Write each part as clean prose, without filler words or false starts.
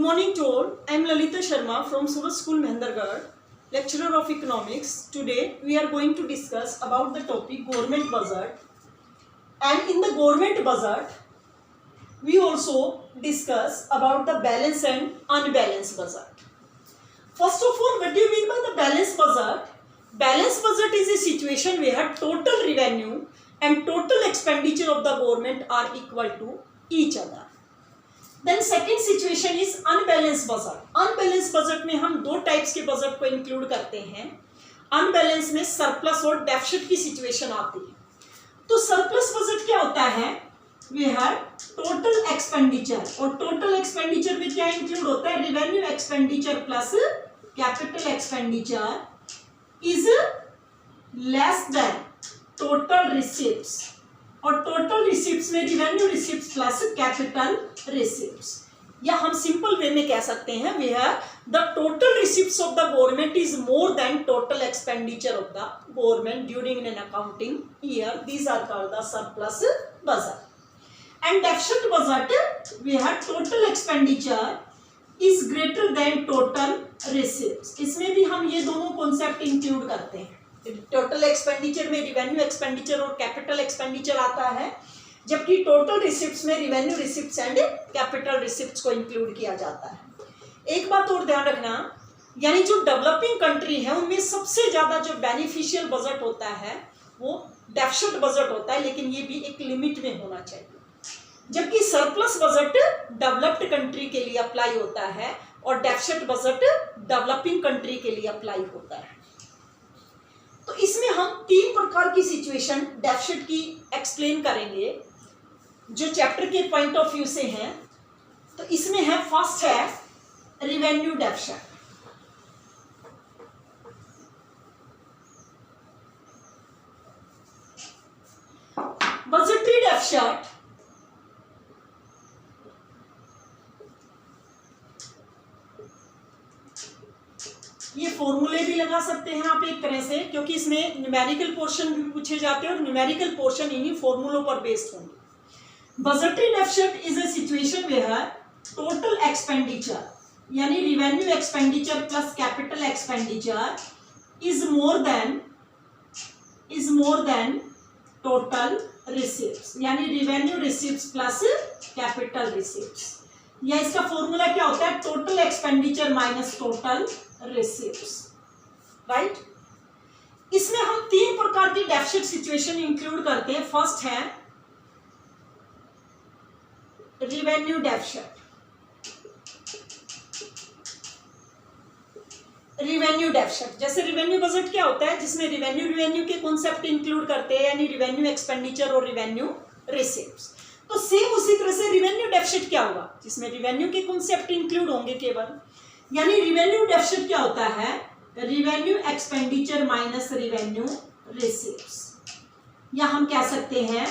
morning to all. I am Lalita Sharma from Surat School Mehendargarh, lecturer of economics. Today we are going to discuss about the topic government budget, and in the government budget we also discuss about the balanced and unbalanced budget. First of all, what do you mean by the balanced budget? Balanced budget is a situation where total revenue and total expenditure of the government are equal to each other. Then second situation is unbalanced budget. Unbalanced budget में हम दो types के budget को include करते हैं. Unbalance में surplus और deficit की सिचुएशन आती है. तो सरप्लस बजट क्या होता है? वी हैव टोटल एक्सपेंडिचर, और टोटल एक्सपेंडिचर में क्या इंक्लूड होता है? Revenue expenditure plus capital expenditure is less than total receipts, और टोटल रिसीप्ट्स में revenue receipts plus capital receipts. या हम सिंपल वे में कह सकते हैं we have the total receipts of the government is more than total expenditure of the government during an accounting year. These are called the surplus budget. And deficit budget we have total expenditure is greater than total receipts. इसमें भी हम ये दोनों concept include करते हैं. Total expenditure में revenue expenditure और capital expenditure आता है, जबकि टोटल रिसिप्ट्स में revenue receipts and capital receipts को इंक्लूड किया जाता है. एक बात और ध्यान रखना, यानी जो डेवलपिंग कंट्री है उनमें सबसे ज्यादा जो बेनिफिशियल बजट होता है वो डेफिसिट बजट होता है, लेकिन ये भी एक लिमिट में होना चाहिए. जबकि सरप्लस बजट डेवलप्ड कंट्री के लिए अप्लाई होता है और डेफिसिट बजट डेवलपिंग कंट्री के लिए अप्लाई होता है. तो इसमें हम तीन प्रकार की सिचुएशन डेफिसिट की एक्सप्लेन करेंगे जो चैप्टर के पॉइंट ऑफ व्यू से हैं. तो इसमें है फर्स्ट है रेवेन्यू डेफिसिट. बजटरी डेफिसिट ये फॉर्मूले भी लगा सकते हैं आप एक तरह से, क्योंकि इसमें न्यूमेरिकल पोर्शन भी पूछे जाते हैं और न्यूमेरिकल पोर्शन इन्हीं फॉर्मूलों पर बेस्ड होंगे. Budgetary deficit is a situation where total expenditure यानी revenue expenditure plus capital expenditure is more than total receipts, यानी revenue receipts plus capital receipts. या इसका फॉर्मूला क्या होता है? Total expenditure minus total receipts. Right. इसमें हम तीन प्रकार की डेफिसिट सिचुएशन इंक्लूड करते हैं. फर्स्ट है रेवेन्यू डेफिसिट. रेवेन्यू डेफिसिट जैसे रेवेन्यू बजट क्या होता है? जिसमें रेवेन्यू के कॉन्सेप्ट इंक्लूड करते हैं, यानी रेवेन्यू एक्सपेंडिचर और रेवेन्यू रिसीप्ट्स. तो सेम उसी तरह से रेवेन्यू डेफिसिट क्या होगा? जिसमें रेवेन्यू के कॉन्सेप्ट इंक्लूड होंगे केवल. यानी रेवेन्यू डेफिसिट क्या होता है? Revenue expenditure minus revenue receipts. या हम कह सकते हैं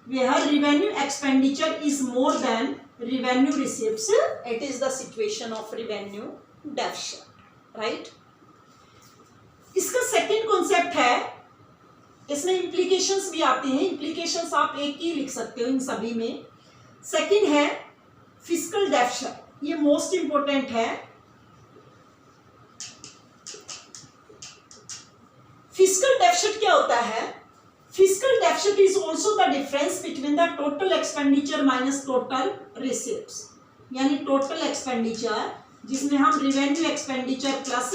where revenue expenditure is more than revenue receipts, it is the situation of revenue deficit. Right. इसका सेकंड कॉन्सेप्ट है, इसमें इंप्लीकेशंस भी आते हैं. इंप्लीकेशंस आप एक ही लिख सकते हो इन सभी में. सेकंड है फिस्कल डेफिसिट. ये मोस्ट इंपोर्टेंट है. फिस्कल डेफिसिट क्या होता है? Fiscal deficit is also the difference between the total expenditure minus total receipts. यानी टोटल एक्सपेंडिचर जिसमें हम revenue expenditure plus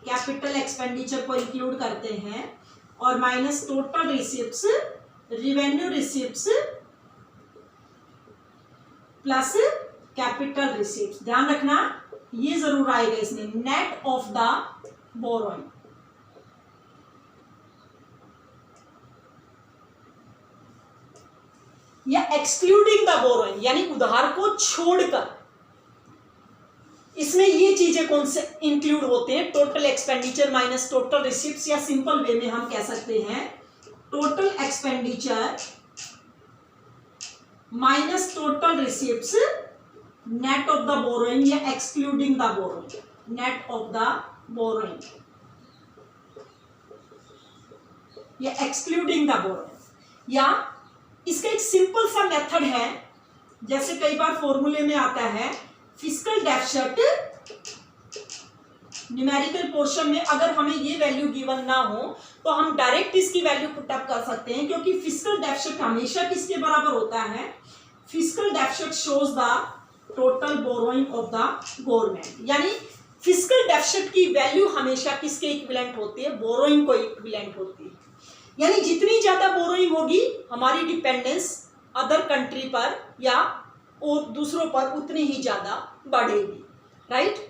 capital expenditure को इंक्लूड करते हैं, और minus total receipts revenue receipts plus capital receipts. ध्यान रखना ये जरूर आएगा इसमें. Net of the borrowing. या एक्सक्लूडिंग द बोरोइंग यानी उधार को छोड़कर. इसमें ये चीजें कौन से इंक्लूड होते हैं? Total expenditure minus total receipts, या सिंपल वे में हम कह सकते हैं total expenditure minus total receipts net of the borrowing, या excluding the borrowing. Net of the borrowing या एक्सक्लूडिंग द बोरोइंग. या इसका एक सिंपल सा मेथड है, जैसे कई बार फॉर्मूले में आता है फिस्कल डेफिसिट न्यूमेरिकल पोर्शन में अगर हमें ये वैल्यू गिवन ना हो तो हम डायरेक्ट इसकी वैल्यू पुट अप कर सकते हैं, क्योंकि फिस्कल डेफिसिट हमेशा किसके बराबर होता है? Fiscal deficit shows the total borrowing of the government, यानी फिस्कल डेफिसिट की वैल्यू हमेशा किसके इक्विवेलेंट होती है? बोरोइंग को इक्विवेलेंट होती है। यानी जितनी ज्यादा बोरोइंग होगी हमारी डिपेंडेंस अदर कंट्री पर या और दूसरों पर उतनी ही ज्यादा बढ़ेगी, राइट।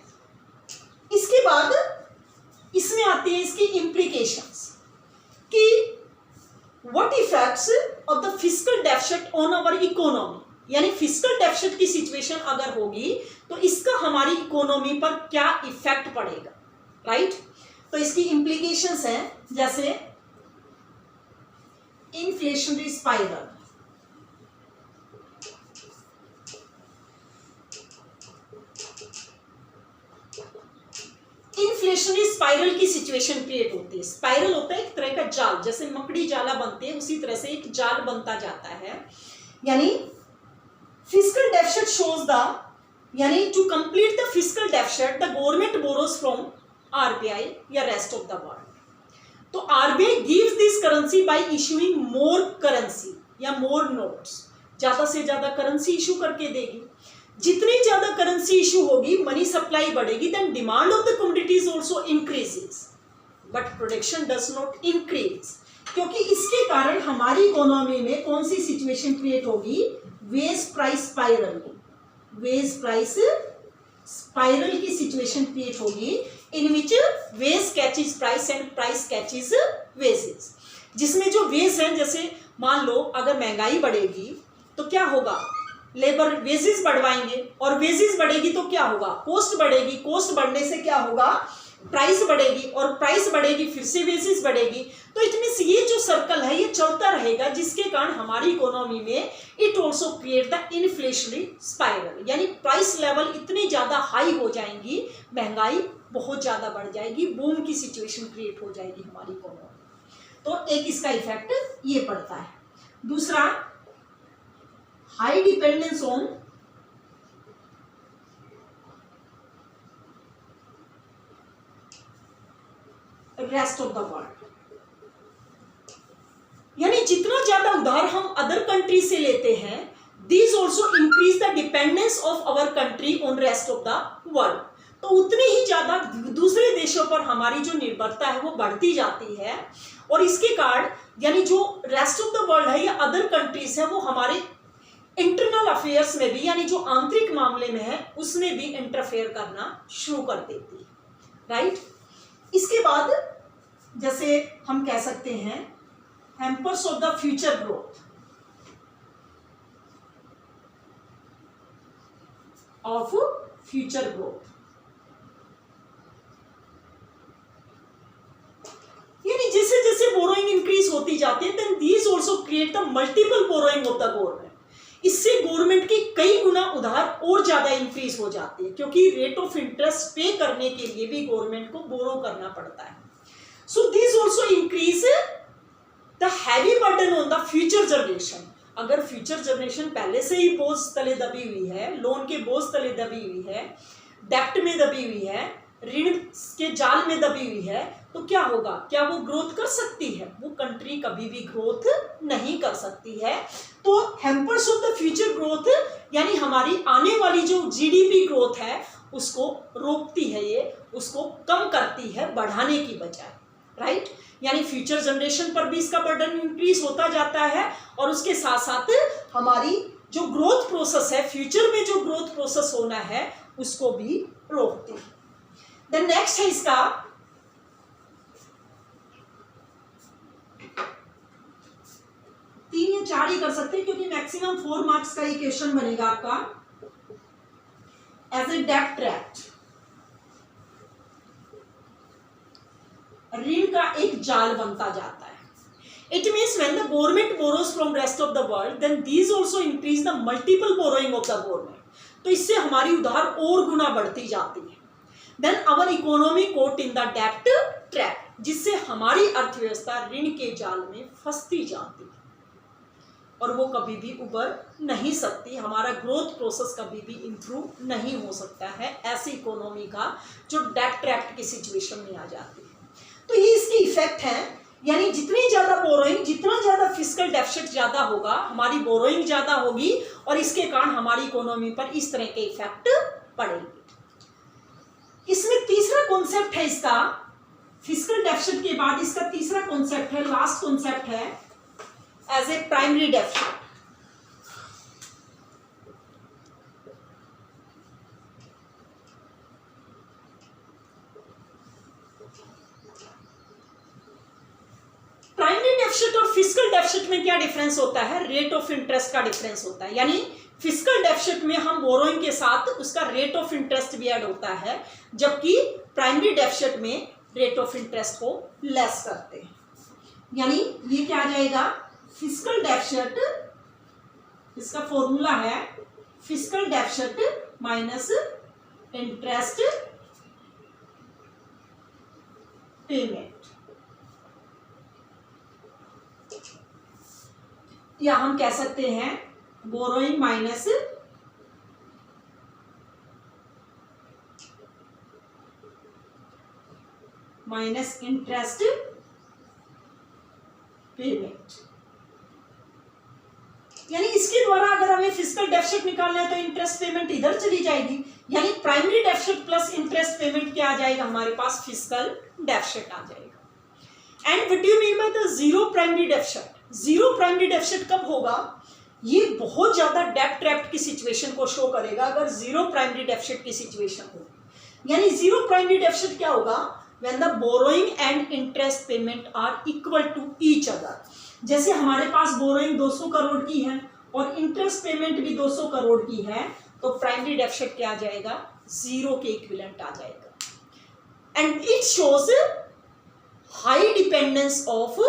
इसके बाद इसमें आती है इसकी इम्प्लीकेशंस कि what effects of the fiscal deficit on our economy, यानी फिस्कल डेफिसिट की सिचुएशन अगर होगी तो इसका हमारी इकोनॉमी पर क्या इफेक्ट पड़ेगा, राइट। तो इसकी इम्प्लीकेशंस हैं जैसे इन्फ्लेशनरी स्पाइरल, इन्फ्लेशनरी स्पाइरल की सिचुएशन क्रिएट होती है। स्पाइरल होता है एक तरह का जाल, जैसे मकड़ी जाला बनते हैं उसी तरह से एक जाल बनता जाता है। यानी फिस्कल डेफिसिट शोज द, यानी to complete the fiscal deficit the government borrows from RBI या रेस्ट ऑफ द वर्ल्ड। तो RBI gives this currency by issuing more currency या मोर नोट्स, ज्यादा से ज्यादा करेंसी इशू करके देगी। जितनी ज्यादा करेंसी इशू होगी मनी सप्लाई बढ़ेगी, then demand of the commodities also increases but production does not increase, क्योंकि इसके कारण हमारी इकोनॉमी में कौन सी सिचुएशन क्रिएट होगी? Wage price spiral, wage price spiral की सिचुएशन क्रिएट होगी, in which wage catches price and price catches wages. जिसमें जो वेज है, जैसे मान लो अगर महंगाई बढ़ेगी तो क्या होगा? लेबर वेजेस बढ़वाएंगे और वेजेस बढ़ेगी तो क्या होगा? कॉस्ट बढ़ेगी, कॉस्ट बढ़ने से क्या होगा? प्राइस बढ़ेगी और प्राइस बढ़ेगी फिर से वेजेस बढ़ेगी। तो इट मींस ये जो सर्कल है ये चलता रहेगा, जिसके कारण हमारी इकोनॉमी में it also create the inflationary spiral, यानी प्राइस लेवल इतनी ज्यादा हाई हो जाएंगी, महंगाई बहुत ज्यादा बढ़ जाएगी, बूम की सिचुएशन क्रिएट हो जाएगी हमारी इकोनॉमी। तो एक इसका इफेक्ट ये पड़ता है। दूसरा, high dependence on rest of the world, यानी जितना ज्यादा उधार हम अदर कंट्री से लेते हैं, this also increase the dependence of our country on rest of the world. तो उतनी ही ज्यादा दूसरे देशों पर हमारी जो निर्भरता है वो बढ़ती जाती है, और इसके कारण यानी जो रेस्ट ऑफ द वर्ल्ड है या अदर कंट्रीज है वो हमारे इंटरनल अफेयर्स में भी, यानी जो आंतरिक मामले में है उसमें भी इंटरफेयर करना शुरू कर देती है, राइट। इसके बाद जैसे हम कह सकते हैं hampers of the future growth of future growth, यानी जैसे जैसे बोरोइंग इंक्रीज होती जाती है, then these also create the multiple borrowing of the government. इससे गवर्नमेंट की कई गुना उधार और ज्यादा इंक्रीज हो जाती है, क्योंकि रेट ऑफ इंटरेस्ट पे करने के लिए भी गवर्नमेंट को बोरो करना पड़ता है। So this also increase the heavy burden on the future generation. अगर फ्यूचर जनरेशन पहले से ही बोझ तले दबी हुई है, लोन के बोझ तले दबी हुई है, डेप्ट में दबी हुई है, ऋण के जाल में दबी हुई है, तो क्या होगा? क्या वो ग्रोथ कर सकती है? वो कंट्री कभी भी ग्रोथ नहीं कर सकती है। तो hampers of the future growth यानी हमारी आने वाली जो जीडीपी ग्रोथ है उसको रोकती है, ये उसको कम करती है बढ़ाने की बजाय, राइट। यानी फ्यूचर जनरेशन पर भी इसका बर्डन इंक्रीज होता जाता है, और उसके साथ साथ हमारी जो ग्रोथ प्रोसेस है, फ्यूचर में जो ग्रोथ प्रोसेस होना है उसको भी रोकती है। देन नेक्स्ट है इसका तीन या चार ही कर सकते हैं, क्योंकि मैक्सिमम 4 मार्क्स का ही क्वेश्चन बनेगा आपका। एज ए डेट ट्रैप, ऋण का एक जाल बनता जाता है। It means when the government borrows from rest of the world, then these also increase the multiple borrowing of the government. तो इससे हमारी उधार और गुना बढ़ती जाती है। Then our economy caught in the debt trap, जिससे हमारी अर्थव्यवस्था ऋण के जाल में फंसती जाती है। और वो कभी भी उबर नहीं सकती, हमारा ग्रोथ प्रोसेस कभी भी इम्प्रूव नहीं हो सकता है ऐसी इकोनॉमी का जो डेट ट्रैप्ड की सिचुएशन में आ जाती है। तो ये इसकी इफेक्ट है, यानी जितनी ज़्यादा बोरोइंग, जितना ज़्यादा फिस्कल डेफिसिट ज़्यादा होगा, हमारी बोरोइंग ज़्यादा होगी और इसके कारण हमारी इकोनॉमी पर इस तरह के इफेक्ट पड़ेंगे। इसमें तीसरा कॉन्सेप्ट है इसका, फिस्कल डेफिसिट के बाद इसका तीसरा कॉन्सेप्ट है, लास्ट कॉन्सेप्ट है as a primary deficit. Primary deficit और फिस्कल डेफिसिट में क्या डिफरेंस होता है? रेट ऑफ इंटरेस्ट का डिफरेंस होता है। यानी फिस्कल डेफिसिट में हम बोरोइंग के साथ उसका रेट ऑफ इंटरेस्ट भी ऐड होता है, जबकि प्राइमरी डेफिसिट में रेट ऑफ इंटरेस्ट को लेस करते हैं। यानी ये क्या आ जाएगा? फिस्कल डेफिसिट, इसका फॉर्मूला है fiscal deficit minus interest payment, या हम कह सकते हैं बोरोइंग माइनस इंटरेस्ट पेमेंट। यानी इसके द्वारा अगर हमें फिस्कल डेफिसिट निकालना है तो इंटरेस्ट पेमेंट इधर चली जाएगी, यानी primary deficit plus interest payment क्या आ जाएगा हमारे पास? फिस्कल डेफिसिट आ जाएगा। And what do mean by the zero primary deficit? Zero primary deficit कब होगा? ये बहुत ज्यादा डेट ट्रैप्ड की सिचुएशन को शो करेगा अगर जीरो प्राइमरी डेफिसिट की सिचुएशन हो। यानी जीरो प्राइमरी डेफिसिट क्या होगा? When the borrowing and interest payment are equal to each other. जैसे हमारे पास बोरोइंग 200 करोड़ की है और इंटरेस्ट पेमेंट भी 200 करोड़ की है, तो प्राइमरी डेफिसिट क्या आ जाएगा? जीरो के इक्विवेलेंट आ जाएगा। And it shows high dependence of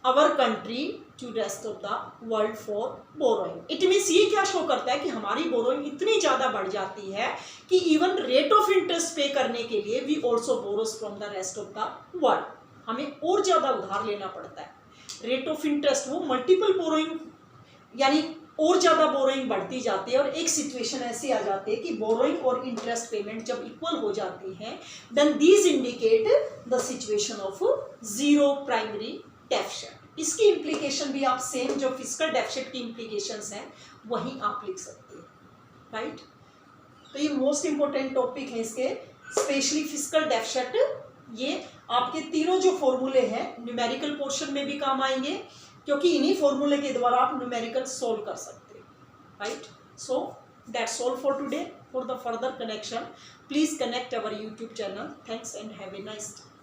our country to rest of the world for borrowing. It means ये क्या शो करता है कि हमारी बोरोइंग इतनी ज्यादा बढ़ जाती है कि इवन रेट ऑफ इंटरेस्ट पे करने के लिए we also borrows from the rest of the world, हमें और ज्यादा उधार लेना पड़ता है। रेट ऑफ इंटरेस्ट वो मल्टीपल बोरोइंग, यानी और ज्यादा बोरोइंग बढ़ती जाती है और एक सिचुएशन ऐसी आ जाती है कि बोरोइंग और इंटरेस्ट पेमेंट जब इक्वल हो जाती है, then these indicate the situation of zero primary deficit. इसकी इंप्लीकेशन भी आप सेम जो फिस्कल डेफिसिट की इंप्लीकेशंस हैं वही आप लिख सकते हैं, राइट? तो ये मोस्ट इंपॉर्टेंट टॉपिक है इसके, स्पेशली फिस्कल डेफिसिट। ये आपके तीनों जो फॉर्मूले हैं न्यूमेरिकल पोर्शन में भी काम आएंगे, क्योंकि इन्हीं फॉर्मूले के द्वारा आप न्यूमेरिकल सोल्व कर सकते हैं, right? So that's all for today. For the further connection, please connect our YouTube channel. Thanks and have a nice day.